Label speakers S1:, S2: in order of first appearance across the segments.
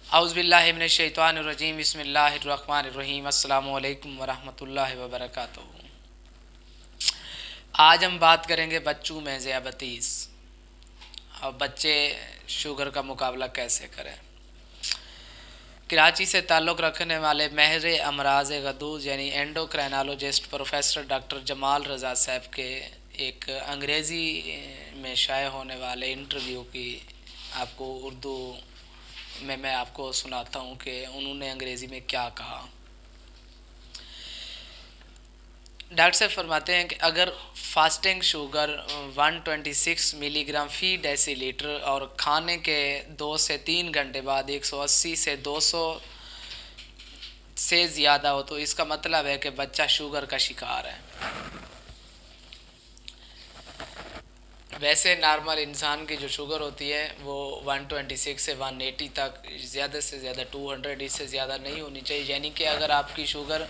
S1: औज़ुबिल्लाहि मिनश्शैतानिर्रजीम बिस्मिल्लाहिर्रहमानिर्रहीम अस्सलामु अलैकुम वरहमतुल्लाहि वबरकातुहू। आज हम बात करेंगे बच्चों में ज़ियाबतीस और बच्चे शुगर का मुकाबला कैसे करें। कराची से ताल्लुक़ रखने वाले महर अमराज़ गदूज़ यानी एंडोक्राइनोलॉजिस्ट प्रोफेसर डॉक्टर जमाल रज़ा साहब के एक अंग्रेज़ी में शाये होने वाले इंटरव्यू की आपको उर्दू में मैं आपको सुनाता हूँ कि उन्होंने अंग्रेज़ी में क्या कहा। डॉक्टर साहब फरमाते हैं कि अगर फास्टिंग शुगर 126 मिलीग्राम फ़ी डेसीलीटर और खाने के 2 से 3 घंटे बाद 180 से 200 से ज़्यादा हो तो इसका मतलब है कि बच्चा शुगर का शिकार है। वैसे नॉर्मल इंसान की जो शुगर होती है वो 126 से 180 तक, ज़्यादा से ज़्यादा 200, इससे ज़्यादा नहीं होनी चाहिए। यानी कि अगर आपकी शुगर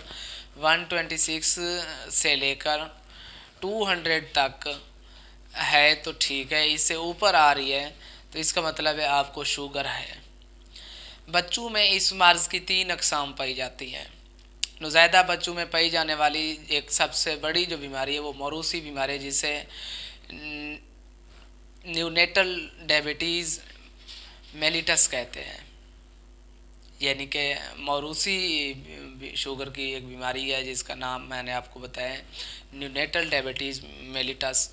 S1: 126 से लेकर 200 तक है तो ठीक है, इससे ऊपर आ रही है तो इसका मतलब है आपको शुगर है। बच्चों में इस मर्ज़ की 3 अक़साम पाई जाती हैं। नौज़ायदा बच्चों में पाई जाने वाली एक सबसे बड़ी जो बीमारी है वो मौरूसी बीमारी है, जिसे न्यूनेटल डायबिटीज़ मेलिटस कहते हैं। यानी कि मौरूसी शुगर की एक बीमारी है जिसका नाम मैंने आपको बताया, न्यूनेटल डायबिटीज़ मेलिटस।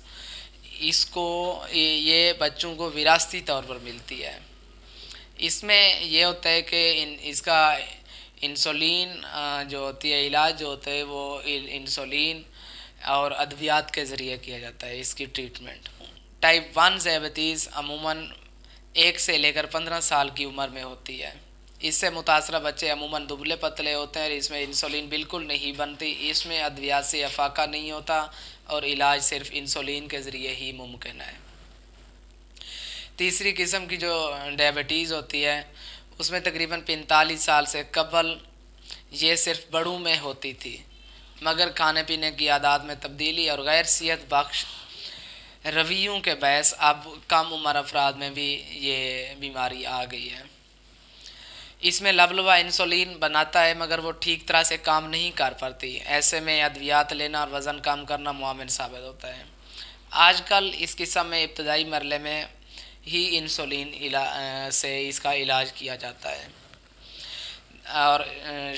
S1: इसको ये बच्चों को विरासती तौर पर मिलती है। इसमें ये होता है कि इसका इंसुलिन जो होती है, इलाज जो होता है वो इंसुलिन और अद्वियात के ज़रिए किया जाता है इसकी ट्रीटमेंट। टाइप 1 ज़ियाबतीस अमूमन 1 से लेकर 15 साल की उम्र में होती है। इससे मुतासरा बच्चे अमूमन दुबले पतले होते हैं। इसमें इंसुलिन बिल्कुल नहीं बनती, इसमें अद्वियात से अफाका नहीं होता और इलाज सिर्फ इंसुलिन के ज़रिए ही मुमकिन है। तीसरी किस्म की जो डायबिटीज़ होती है उसमें तकरीबन 45 साल से कबल ये सिर्फ बड़ों में होती थी, मगर खाने पीने की आदत में तब्दीली और गैर सेहत बख्श रवैयों के बहस अब कम उम्र अफराद में भी ये बीमारी आ गई है। इसमें लबलबा इंसुलिन बनाता है मगर वो ठीक तरह से काम नहीं कर पाती। ऐसे में अद्वियात लेना और वज़न कम करना मुआविन साबित होता है। आजकल इस किस्म में इब्तदाई मरले में ही इंसुलिन से इसका इलाज किया जाता है। और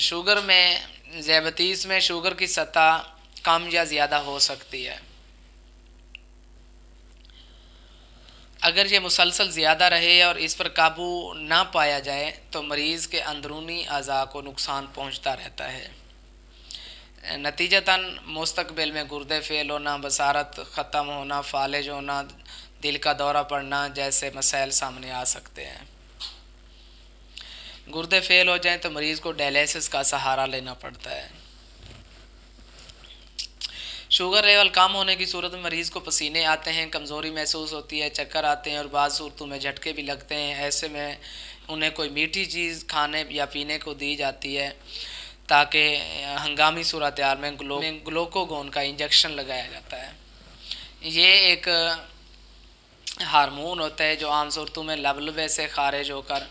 S1: शुगर में ज़ियाबतीस में शुगर की सतह कम या ज़्यादा हो सकती है। अगर ये मुसलसल ज़्यादा रहे और इस पर काबू ना पाया जाए तो मरीज़ के अंदरूनी अज़ा को नुकसान पहुंचता रहता है। नतीजतन मुस्तकबिल में गुर्दे फेल होना, बसारत ख़त्म होना, फालिज होना, दिल का दौरा पड़ना जैसे मसाइल सामने आ सकते हैं। गुर्दे फेल हो जाएं तो मरीज़ को डायलिसिस का सहारा लेना पड़ता है। शुगर लेवल कम होने की सूरत में मरीज़ को पसीने आते हैं, कमज़ोरी महसूस होती है, चक्कर आते हैं और बाज़ सूरतों में झटके भी लगते हैं। ऐसे में उन्हें कोई मीठी चीज़ खाने या पीने को दी जाती है ताकि हंगामी सूरत हाल में ग्लूकोगोन का इंजेक्शन लगाया जाता है। ये एक हार्मोन होता है जो आम सूरतों में लबलबे से खारिज होकर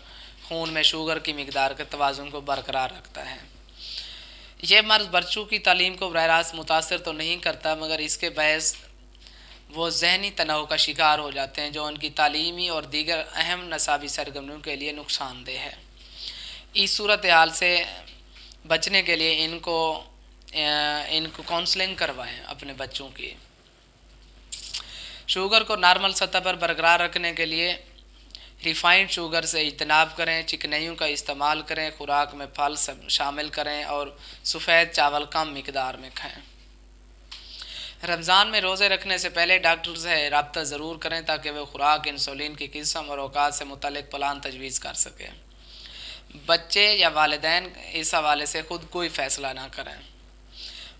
S1: खून में शुगर की मिकदार के तवाज़ुन को बरकरार रखता है। यह मर्ज़ बच्चों की तालीम को बराह रास्त मुतासर तो नहीं करता, मगर इसके बहस वो जहनी तनाव का शिकार हो जाते हैं जो उनकी तालीमी और दीगर अहम नसाबी सरगर्मियों के लिए नुकसानदेह है। इस सूरत हाल से बचने के लिए इनको काउंसलिंग करवाएं अपने बच्चों की। शुगर को नॉर्मल सतह पर बरकरार रखने के लिए रिफ़ाइंड शुगर से इज्तनाब करें, चिकनाइयों का इस्तेमाल करें, खुराक में फल सब शामिल करें और सफ़ेद चावल कम मिकदार में खाएं। रमज़ान में रोज़े रखने से पहले डॉक्टर से रब्ता ज़रूर करें ताकि वह खुराक, इंसुलिन की किस्म और औकात से मुतल्लिक़ प्लान तजवीज़ कर सकें। बच्चे या वालिदैन इस हवाले से ख़ुद कोई फ़ैसला ना करें।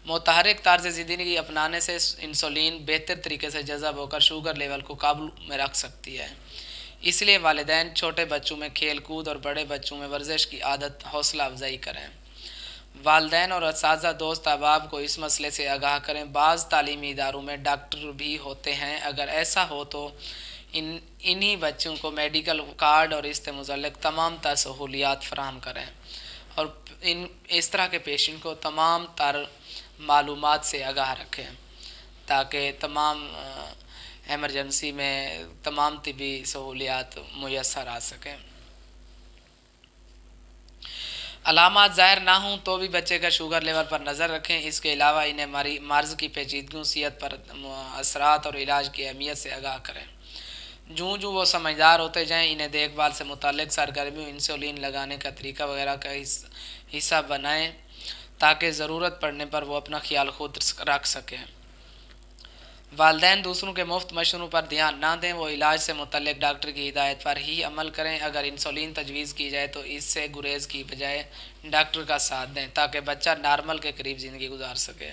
S1: मुतहरिक तर्ज़ ज़िंदगी अपनाने से इंसुलिन बेहतर तरीके से जज़ब होकर शुगर लेवल को काबू में रख सकती है। इसलिए वालिदैन छोटे बच्चों में खेल कूद और बड़े बच्चों में वर्जिश की आदत हौसला अफजाई करें। वालिदैन और असातिज़ा दोस्त अहबाब को इस मसले से आगाह करें। बाज़ तालीमी इदारों में डॉक्टर भी होते हैं। अगर ऐसा हो तो इन्हीं बच्चों को मेडिकल कार्ड और इससे मुतल्लिक़ तमाम तर सहूलियात फ़राहम करें और इस तरह के पेशेंट को तमाम तर मालूमात से आगाह रखें ताकि तमाम एमरजेंसी में तमाम तिबी सहूलियात मुयस्सर आ सकें। अलामात ज़ाहिर ना हों तो भी बच्चे का शुगर लेवल पर नज़र रखें। इसके अलावा इन्हें मर्ज़ की पेचीदगियों, सेहत पर असरात और इलाज की अहमियत से आगाह करें। जूँ जूँ वो समझदार होते जाएं, इन्हें देखभाल से मुताल्लिक़ सरगर्मियों, इंसुलिन लगाने का तरीका वगैरह का हिस्सा बनाएं ताकि ज़रूरत पड़ने पर वो अपना ख्याल खुद रख सकें। वालिदैन दूसरों के मुफ्त मशवरों पर ध्यान ना दें, वो इलाज से मुतल्लिक़ डॉक्टर की हिदायत पर ही अमल करें। अगर इंसुलिन तजवीज़ की जाए तो इससे गुरेज की बजाय डॉक्टर का साथ दें ताकि बच्चा नॉर्मल के करीब ज़िंदगी गुजार सके।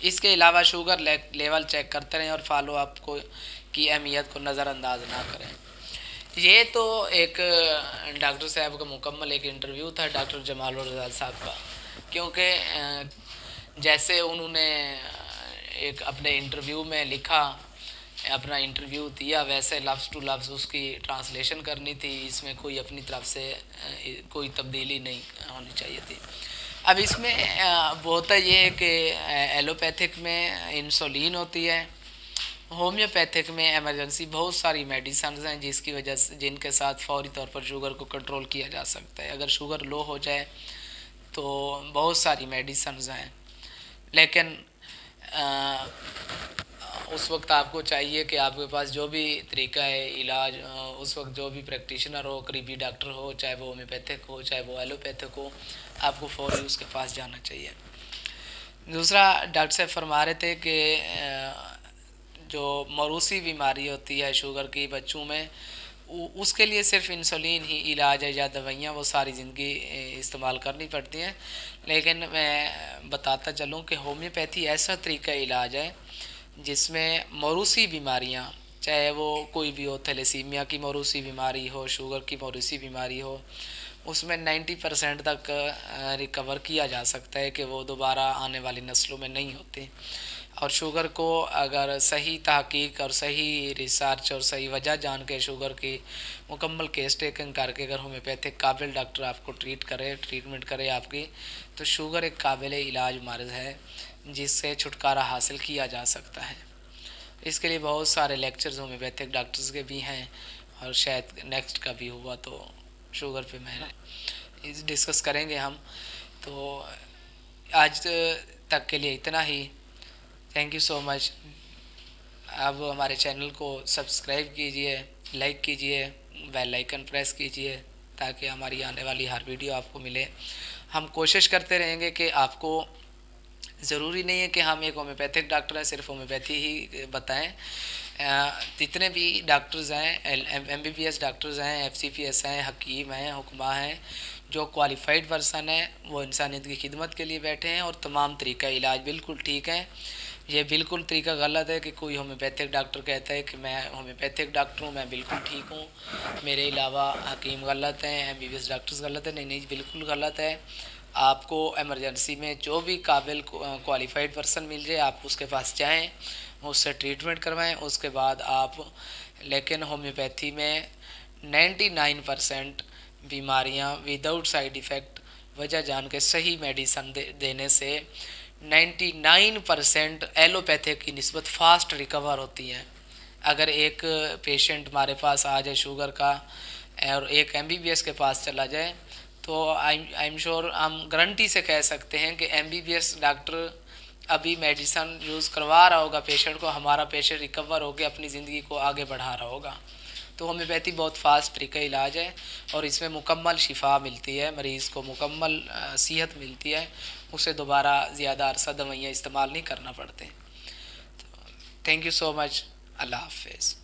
S1: इसके अलावा शुगर लेवल चेक करते रहें और फॉलो अप को की अहमियत को नज़रअंदाज ना करें। ये तो एक डॉक्टर साहब का मुकम्मल एक इंटरव्यू था डॉक्टर जमाल रज़ा साहब का, क्योंकि जैसे उन्होंने एक अपने इंटरव्यू में लिखा, अपना इंटरव्यू दिया, वैसे लफ्ज़ टू लफ्ज़ उसकी ट्रांसलेशन करनी थी। इसमें कोई अपनी तरफ से कोई तब्दीली नहीं होनी चाहिए थी। अब इसमें होता ये है कि एलोपैथिक में इंसुलिन होती है, होम्योपैथिक में एमरजेंसी बहुत सारी मेडिसिन हैं जिसकी वजह से जिनके साथ फौरी तौर पर शुगर को कंट्रोल किया जा सकता है। अगर शुगर लो हो जाए तो बहुत सारी मेडिसिन हैं, लेकिन उस वक्त आपको चाहिए कि आपके पास जो भी तरीका है इलाज, उस वक्त जो भी प्रैक्टिशनर हो, करीबी डॉक्टर हो, चाहे वो होम्योपैथिक हो चाहे वो एलोपैथिक हो, आपको फौरी उसके पास जाना चाहिए। दूसरा, डॉक्टर साहब फरमा रहे थे कि जो मौरूसी बीमारी होती है शुगर की बच्चों में, उसके लिए सिर्फ इंसुलिन ही इलाज है या दवाइयाँ वो सारी ज़िंदगी इस्तेमाल करनी पड़ती हैं। लेकिन मैं बताता चलूँ कि होम्योपैथी ऐसा तरीका इलाज है जिसमें मौरूसी बीमारियाँ, चाहे वो कोई भी हो, थैलेसीमिया की मौरूसी बीमारी हो, शुगर की मौरूसी बीमारी हो, उसमें 90% तक रिकवर किया जा सकता है कि वो दोबारा आने वाली नस्लों में नहीं होती। और शुगर को अगर सही तहकीक और सही रिसर्च और सही वजह जान के शुगर की मुकम्मल केस टेकन करके अगर होम्योपैथिक काबिल डॉक्टर आपको ट्रीटमेंट करे आपकी, तो शुगर एक काबिल इलाज मर्ज़ है जिससे छुटकारा हासिल किया जा सकता है। इसके लिए बहुत सारे लेक्चर्स होम्योपैथिक डॉक्टर्स के भी हैं और शायद नेक्स्ट का भी हुआ तो शुगर पे मैं डिस्कस करेंगे हम। तो आज तक के लिए इतना ही। Thank you so much. अब हमारे चैनल को सब्सक्राइब कीजिए, लाइक कीजिए, बेल आइकन प्रेस कीजिए ताकि हमारी आने वाली हर वीडियो आपको मिले। हम कोशिश करते रहेंगे कि आपको, ज़रूरी नहीं है कि हम एक होम्योपैथिक डॉक्टर हैं सिर्फ होम्योपैथी ही बताएं। जितने भी डॉक्टर्स हैं, MBBS डॉक्टर्स हैं, FCPS हैं, हकीम हैं, हुक्मा हैं, जो क्वालिफाइड पर्सन है वो इंसानियत की खिदमत के लिए बैठे हैं और तमाम तरीका इलाज बिल्कुल ठीक है। ये बिल्कुल तरीका गलत है कि कोई होम्योपैथिक डॉक्टर कहता है कि मैं होम्योपैथिक डॉक्टर हूँ, मैं बिल्कुल ठीक हूँ, मेरे अलावा हकीम गलत हैं, MBBS डॉक्टर्स गलत है। नहीं, बिल्कुल गलत है। आपको इमरजेंसी में जो भी काबिल क्वालिफाइड पर्सन मिल जाए आप उसके पास जाएं, उससे ट्रीटमेंट करवाएं, उसके बाद आप। लेकिन होम्योपैथी में 99% बीमारियां विदाउट साइड इफ़ेक्ट वजह जान के सही मेडिसिन देने से 99% एलोपैथिक की निस्बत फ़ास्ट रिकवर होती हैं। अगर एक पेशेंट हमारे पास आ जाए शुगर का और एक MBBS के पास चला जाए तो आई एम श्योर हम गारंटी से कह सकते हैं कि MBBS डॉक्टर अभी मेडिसिन यूज़ करवा रहा होगा पेशेंट को, हमारा पेशेंट रिकवर होकर अपनी ज़िंदगी को आगे बढ़ा रहा होगा। तो होम्योपैथी बहुत फास्ट तरीका इलाज है और इसमें मुकम्मल शिफा मिलती है, मरीज़ को मुकम्मल सेहत मिलती है, उसे दोबारा ज़्यादा अरसा दवाइयाँ इस्तेमाल नहीं करना पड़ते। तो थैंक यू सो मच। अल्लाह हाफ़िज़।